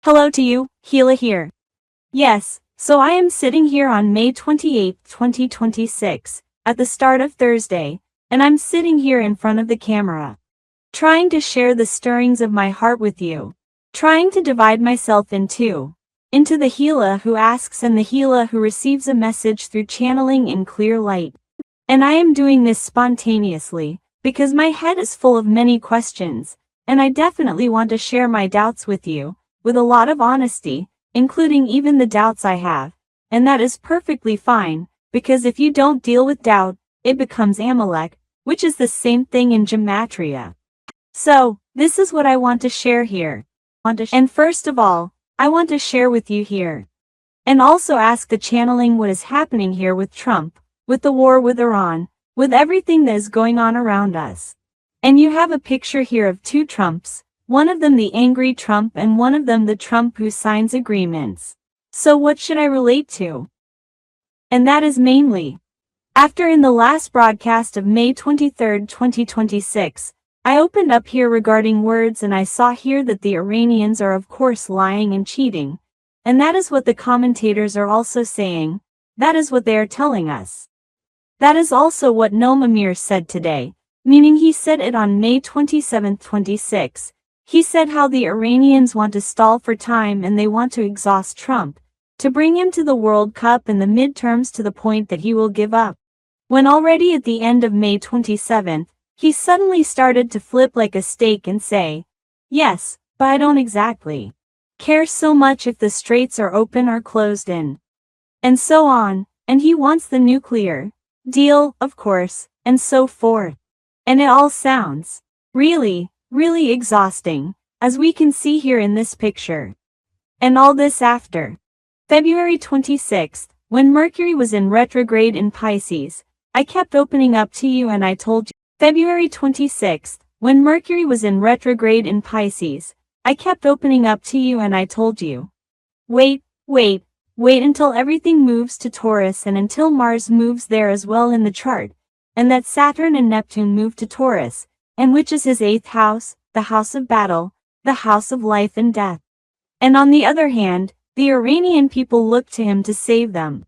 Hello to you, Gila here. Yes, so I am sitting here on May 28, 2026, at the start of Thursday, and I'm sitting here in front of the camera, trying to share the stirrings of my heart with you, trying to divide myself in two, into the Gila who asks and the Gila who receives a message through channeling in clear light. And I am doing this spontaneously, because my head is full of many questions, and I definitely want to share my doubts with you, with a lot of honesty, including even the doubts I have, and that is perfectly fine, because if you don't deal with doubt, it becomes Amalek, which is the same thing in gematria. So, this is what I want to share here. And first of all, I want to share with you here. And also ask the channeling what is happening here with Trump, with the war with Iran, with everything that is going on around us. And you have a picture here of two Trumps, one of them the angry Trump and one of them the Trump who signs agreements. So what should I relate to? And that is mainly, after in the last broadcast of May 23, 2026, I opened up here regarding words and I saw here that the Iranians are of course lying and cheating. And that is what the commentators are also saying, that is what they are telling us. That is also what Noam Amir said today, meaning he said it on May 27, 26. He said how the Iranians want to stall for time and they want to exhaust Trump, to bring him to the World Cup and the midterms to the point that he will give up. When already at the end of May 27th, he suddenly started to flip like a steak and say, yes, but I don't exactly care so much if the straits are open or closed in. And so on, and he wants the nuclear deal, of course, and so forth. And it all sounds really exhausting, as we can see here in this picture. And all this after February 26th, when Mercury was in retrograde in Pisces. I kept opening up to you and I told you. February 26th, when Mercury was in retrograde in Pisces, I kept opening up to you and I told you. Wait until everything moves to Taurus and until Mars moves there as well in the chart, and that Saturn and Neptune move to Taurus, and which is his 8th house, the house of battle, the house of life and death. And on the other hand, the Iranian people looked to him to save them.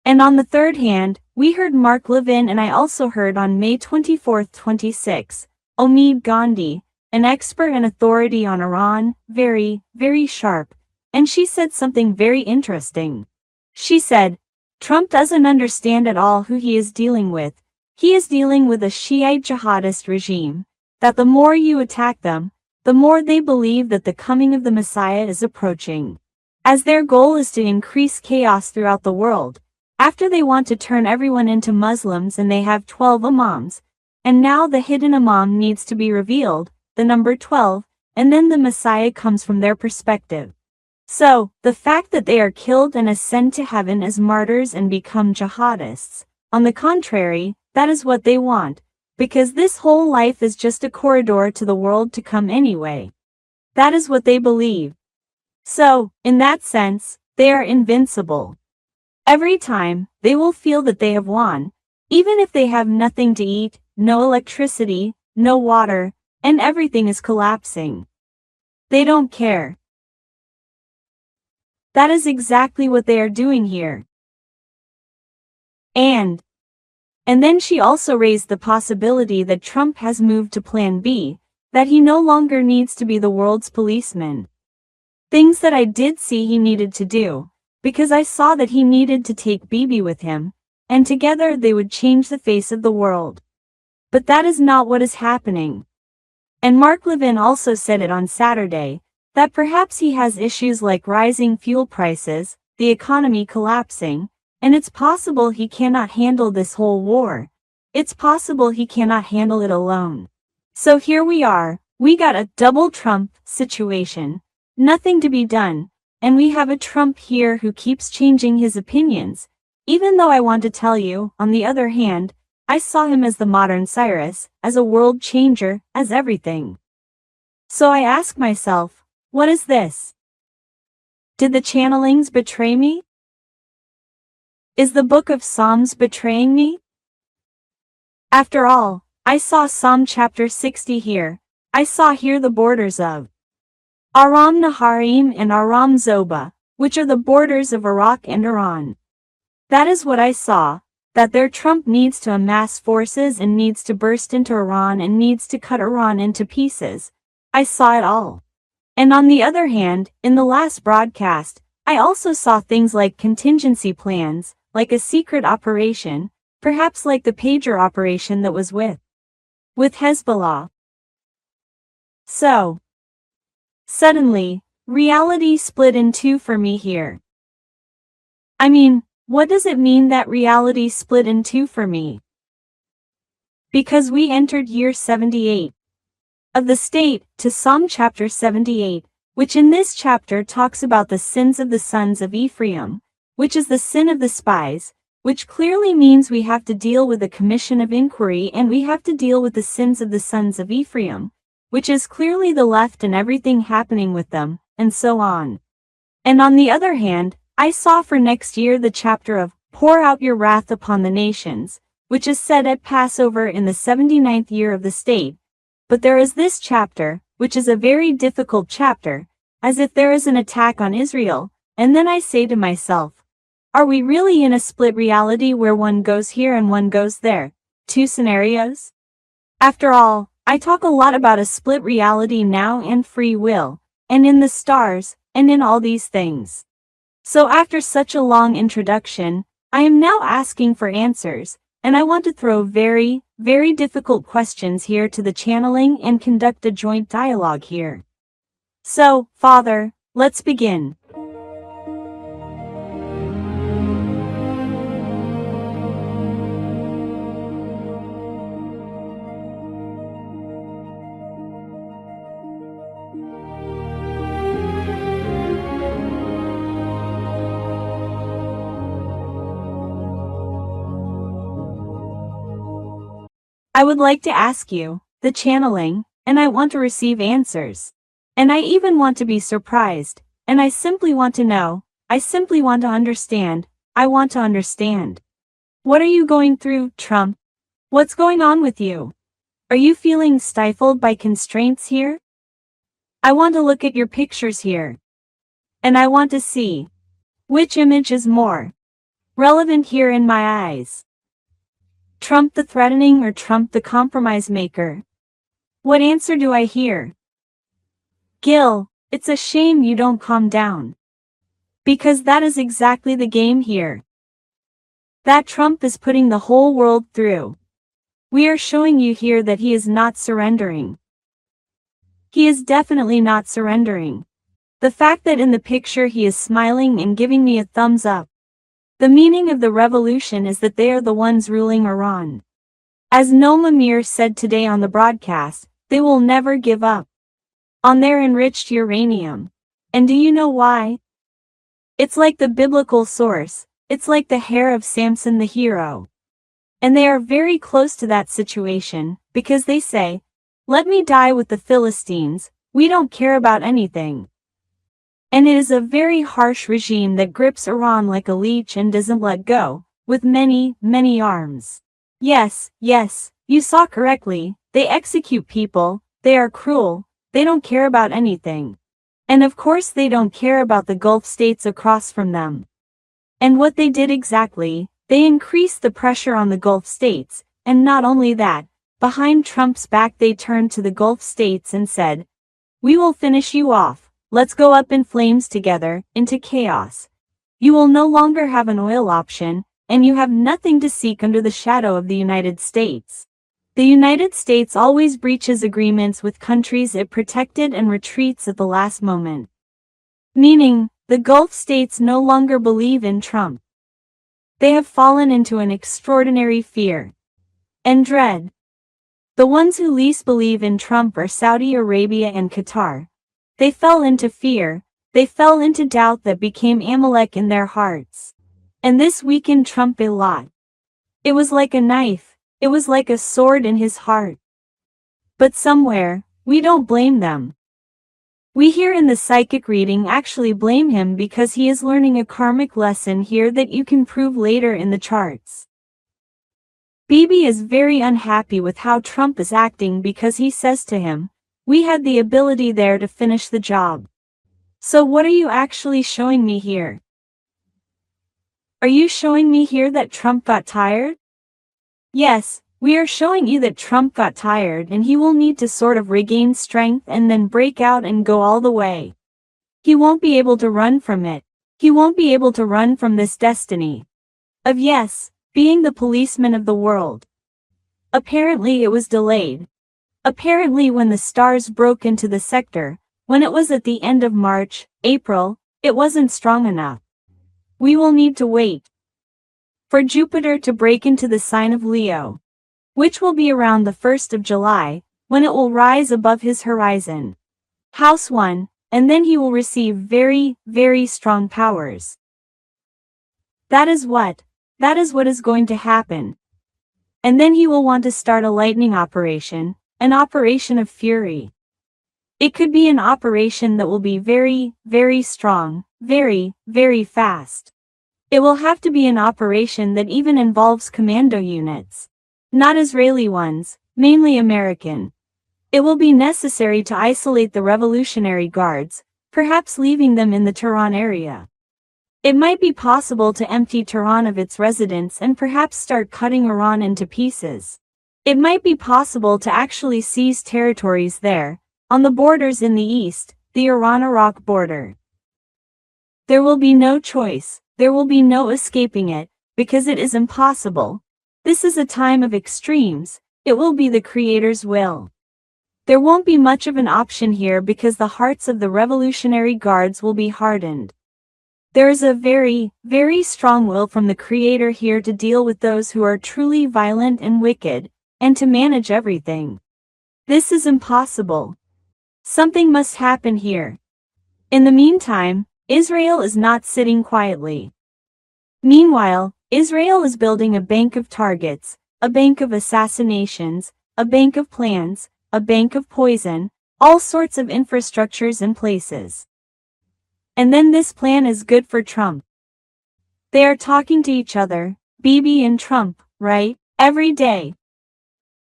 And on the third hand, we heard Mark Levin and I also heard on May 24, 26, Omid Gandhi, an expert and authority on Iran, very sharp, and she said something very interesting. She said, Trump doesn't understand at all who he is dealing with. He is dealing with a Shiite jihadist regime, that the more you attack them, the more they believe that the coming of the Messiah is approaching. As their goal is to increase chaos throughout the world, after they want to turn everyone into Muslims and they have 12 imams, and now the hidden imam needs to be revealed, the number 12, and then the Messiah comes from their perspective. So, the fact that they are killed and ascend to heaven as martyrs and become jihadists, on the contrary, that is what they want, because this whole life is just a corridor to the world to come anyway. That is what they believe. So, in that sense, they are invincible. Every time, they will feel that they have won, even if they have nothing to eat, no electricity, no water, and everything is collapsing. They don't care. That is exactly what they are doing here. And then she also raised the possibility that Trump has moved to Plan B, that he no longer needs to be the world's policeman. Things that I did see he needed to do, because I saw that he needed to take Bibi with him, and together they would change the face of the world. But that is not what is happening. And Mark Levin also said it on Saturday, that perhaps he has issues like rising fuel prices, the economy collapsing, and it's possible he cannot handle this whole war. It's possible he cannot handle it alone. So here we are, we got a double Trump situation, nothing to be done, and we have a Trump here who keeps changing his opinions, even though I want to tell you, on the other hand, I saw him as the modern Cyrus, as a world changer, as everything. So I ask myself, what is this? Did the channelings betray me? Is the book of Psalms betraying me? After all, I saw Psalm chapter 60 here. I saw here the borders of Aram Naharim and Aram Zoba, which are the borders of Iraq and Iran. That is what I saw, that their Trump needs to amass forces and needs to burst into Iran and needs to cut Iran into pieces. I saw it all. And on the other hand, in the last broadcast, I also saw things like contingency plans, like a secret operation, perhaps like the pager operation that was with Hezbollah. So, suddenly, reality split in two for me here. I mean, what does it mean that reality split in two for me? Because we entered year 78 of the state to Psalm chapter 78, which in this chapter talks about the sins of the sons of Ephraim, which is the sin of the spies, which clearly means we have to deal with the commission of inquiry and we have to deal with the sins of the sons of Ephraim, which is clearly the left and everything happening with them, and so on. And on the other hand, I saw for next year the chapter of Pour Out Your Wrath Upon the Nations, which is said at Passover in the 79th year of the state. But there is this chapter, which is a very difficult chapter, as if there is an attack on Israel, and then I say to myself, are we really in a split reality where one goes here and one goes there? Two scenarios? After all, I talk a lot about a split reality now and free will, and in the stars, and in all these things. So after such a long introduction, I am now asking for answers, and I want to throw very, very difficult questions here to the channeling and conduct a joint dialogue here. So, Father, let's begin. I would like to ask you, the channeling, and I want to receive answers. And I even want to be surprised, and I simply want to know, I simply want to understand, I want to understand. What are you going through, Trump? What's going on with you? Are you feeling stifled by constraints here? I want to look at your pictures here. And I want to see which image is more relevant here in my eyes. Trump the threatening or Trump the compromise maker? What answer do I hear? Gil, it's a shame you don't calm down. Because that is exactly the game here. That Trump is putting the whole world through. We are showing you here that he is not surrendering. He is definitely not surrendering. The fact that in the picture he is smiling and giving me a thumbs up. The meaning of the revolution is that they are the ones ruling Iran. As Noam Amir said today on the broadcast, they will never give up on their enriched uranium. And do you know why? It's like the biblical source, it's like the hair of Samson the hero. And they are very close to that situation, because they say, let me die with the Philistines, we don't care about anything. And it is a very harsh regime that grips Iran like a leech and doesn't let go, with many, many arms. Yes, you saw correctly, they execute people, they are cruel, they don't care about anything. And of course they don't care about the Gulf states across from them. And what they did exactly, they increased the pressure on the Gulf states, and not only that, behind Trump's back they turned to the Gulf states and said, we will finish you off. Let's go up in flames together, into chaos. You will no longer have an oil option, and you have nothing to seek under the shadow of the United States. The United States always breaches agreements with countries it protected and retreats at the last moment. Meaning, the Gulf states no longer believe in Trump. They have fallen into an extraordinary fear and dread. The ones who least believe in Trump are Saudi Arabia and Qatar. They fell into fear, they fell into doubt that became Amalek in their hearts. And this weakened Trump a lot. It was like a knife, it was like a sword in his heart. But somewhere, we don't blame them. We here in the psychic reading actually blame him because he is learning a karmic lesson here that you can prove later in the charts. Bibi is very unhappy with how Trump is acting because he says to him, we had the ability there to finish the job. So what are you actually showing me here? Are you showing me here that Trump got tired? Yes, we are showing you that Trump got tired and he will need to sort of regain strength and then break out and go all the way. He won't be able to run from it. He won't be able to run from this destiny of yes, being the policeman of the world. Apparently it was delayed. Apparently when the stars broke into the sector, when it was at the end of March, April, it wasn't strong enough. We will need to wait for Jupiter to break into the sign of Leo, which will be around the 1st of July, when it will rise above his horizon. House 1, and then he will receive very, very strong powers. That is what is going to happen. And then he will want to start a lightning operation, an operation of fury. It could be an operation that will be very, very strong, very, very fast. It will have to be an operation that even involves commando units. Not Israeli ones, mainly American. It will be necessary to isolate the Revolutionary Guards, perhaps leaving them in the Tehran area. It might be possible to empty Tehran of its residents and perhaps start cutting Iran into pieces. It might be possible to actually seize territories there, on the borders in the east, the Iran-Iraq border. There will be no choice, there will be no escaping it, because it is impossible. This is a time of extremes, it will be the Creator's will. There won't be much of an option here because the hearts of the Revolutionary Guards will be hardened. There is a very, very strong will from the Creator here to deal with those who are truly violent and wicked, and to manage everything. This is impossible. Something must happen here. In the meantime, Israel is not sitting quietly. Meanwhile, Israel is building a bank of targets, a bank of assassinations, a bank of plans, a bank of poison, all sorts of infrastructures and places. And then this plan is good for Trump. They are talking to each other, Bibi and Trump, right? Every day.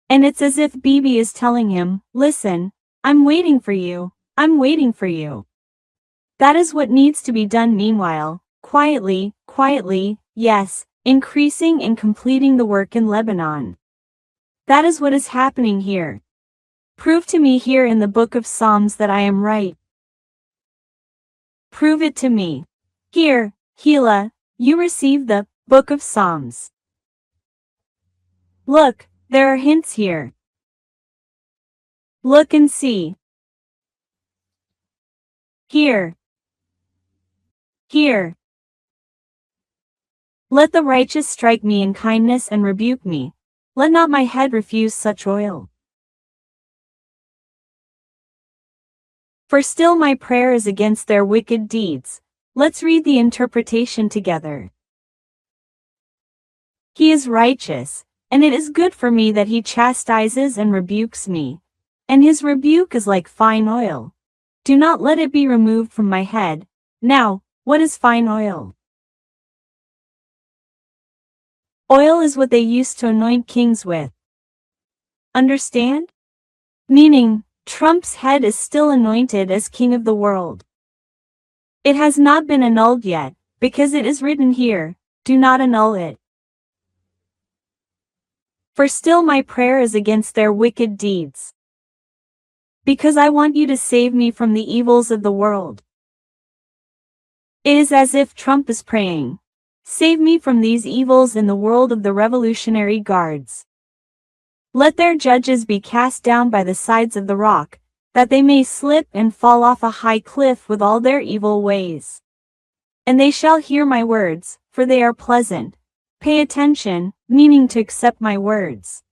And it's as if Bibi is telling him, listen, I'm waiting for you, I'm waiting for you. That is what needs to be done meanwhile, quietly, yes, increasing and completing the work in Lebanon. That is what is happening here. Prove to me here in the book of Psalms that I am right. Prove it to me. Here, Gila, you receive the book of Psalms. Look, there are hints here. Look and see. Here. Here. Let the righteous strike me in kindness and rebuke me. Let not my head refuse such oil. For still my prayer is against their wicked deeds. Let's read the interpretation together. He is righteous, and it is good for me that he chastises and rebukes me. And his rebuke is like fine oil. Do not let it be removed from my head. Now, what is fine oil? Oil is what they used to anoint kings with. Understand? Meaning, Trump's head is still anointed as king of the world. It has not been annulled yet, because it is written here, do not annul it. For still my prayer is against their wicked deeds. Because I want you to save me from the evils of the world. It is as if Trump is praying, save me from these evils in the world of the Revolutionary Guards. Let their judges be cast down by the sides of the rock, that they may slip and fall off a high cliff with all their evil ways. And they shall hear my words, for they are pleasant. Pay attention, meaning to accept my words.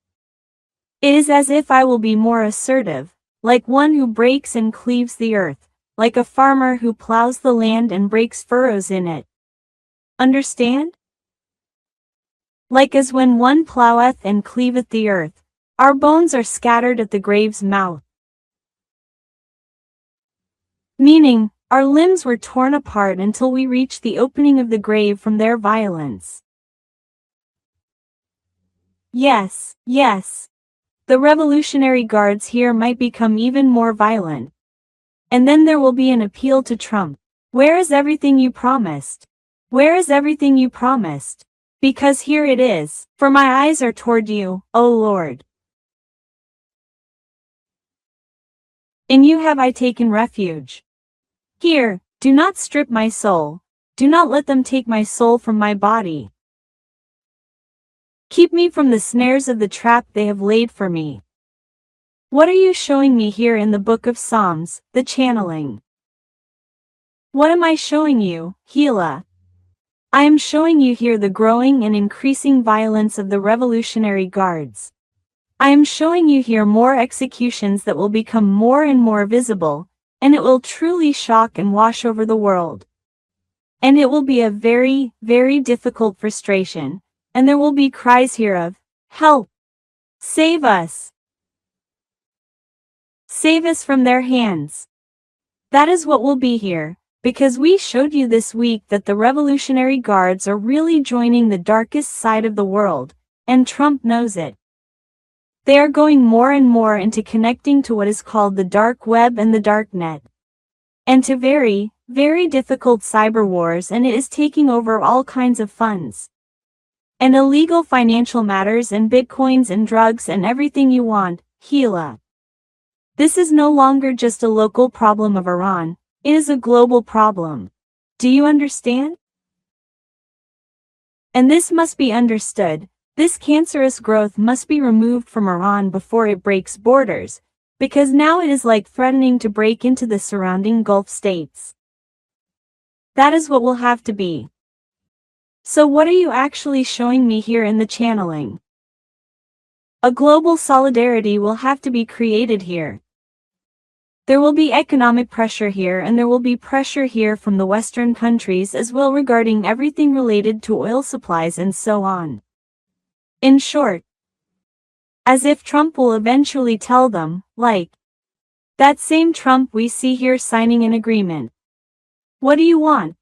It is as if I will be more assertive, like one who breaks and cleaves the earth, like a farmer who plows the land and breaks furrows in it. Understand? Like as when one ploweth and cleaveth the earth, our bones are scattered at the grave's mouth. Meaning, our limbs were torn apart until we reached the opening of the grave from their violence. Yes. The Revolutionary Guards here might become even more violent. And then there will be an appeal to Trump. Where is everything you promised? Where is everything you promised? Because here it is, for my eyes are toward you, O Lord. In you have I taken refuge. Here, do not strip my soul. Do not let them take my soul from my body. Keep me from the snares of the trap they have laid for me. What are you showing me here in the book of Psalms, the channeling? What am I showing you, Gila? I am showing you here the growing and increasing violence of the Revolutionary Guards. I am showing you here more executions that will become more and more visible, and it will truly shock and wash over the world. And it will be a very, very difficult frustration, and there will be cries here of, help! Save us! Save us from their hands! That is what will be here, because we showed you this week that the Revolutionary Guards are really joining the darkest side of the world, and Trump knows it. They are going more and more into connecting to what is called the dark web and the dark net. And to very, very difficult cyber wars, and it is taking over all kinds of funds. And illegal financial matters and bitcoins and drugs and everything you want, Gila. This is no longer just a local problem of Iran, it is a global problem. Do you understand? And this must be understood. This cancerous growth must be removed from Iran before it breaks borders, because now it is like threatening to break into the surrounding Gulf states. That is what will have to be. So what are you actually showing me here in the channeling? A global solidarity will have to be created here. There will be economic pressure here, and there will be pressure here from the Western countries as well regarding everything related to oil supplies and so on. In short, as if Trump will eventually tell them, like that same Trump we see here signing an agreement. What do you want?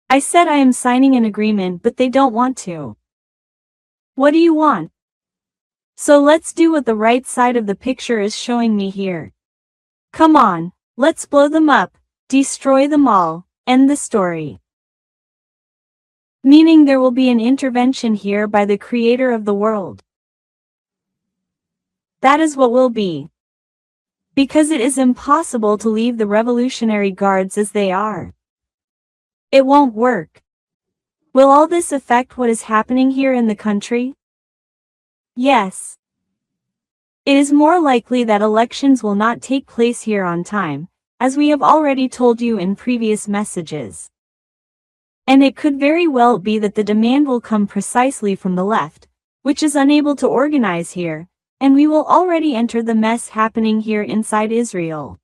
I said I am signing an agreement, but they don't want to. What do you want? So let's do what the right side of the picture is showing me here. Come on, let's blow them up, destroy them all, end the story. Meaning there will be an intervention here by the creator of the world. That is what will be. Because it is impossible to leave the Revolutionary Guards as they are. It won't work. Will all this affect what is happening here in the country? Yes. It is more likely that elections will not take place here on time, as we have already told you in previous messages. And it could very well be that the demand will come precisely from the left, which is unable to organize here, and we will already enter the mess happening here inside Israel.